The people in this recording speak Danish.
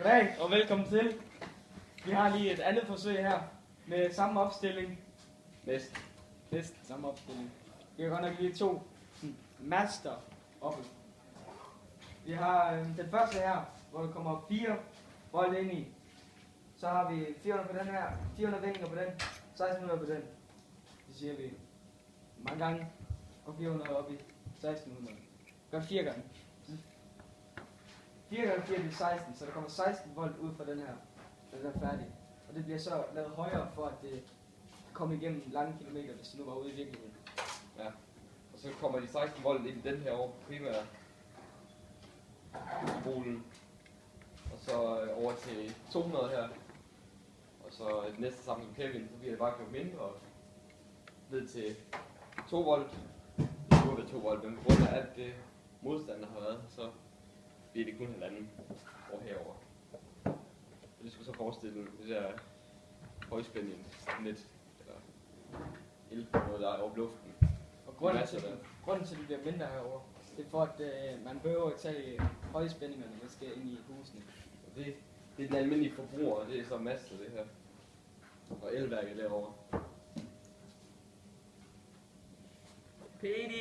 Goddag og velkommen til. Vi har lige et andet forsøg her med samme opstilling. Næsten samme opstilling. Vi har godt nok lige to master oppe. Vi har den første her, hvor der kommer 4 bolde ind i. Så har vi 400 på den her, 400 vendinger på den, 1600 på den. Det siger vi mange gange, og 400 op i 1600. Gør 4 gange. 4 gange 4 bliver 16, så der kommer 16 volt ud fra den her, når den er færdig. Og det bliver så lavet højere for, at det kommer igennem lange kilometer, hvis det nu var ude i virkeligheden. Ja, og så kommer de 16 volt ind i den her over primære spolen. Og så over til 200 her. Og så det næste sammen som Kevin, så bliver det bare gjort mindre. Ned til 2 volt. Det skulle være 2 volt, men på grund af alt det modstand, der har været, så bliver det kun halvanden over herover. Og det skulle så forestille det der højspændingsnet, eller el, noget der er over luften. Og grunden til, at det bliver mindre herovre, det er for, at man behøver at tage højspændingerne, der skal ind i husene. Og det er den almindelige forbruger, og det er så masser af det her. Og elværket derovre. PD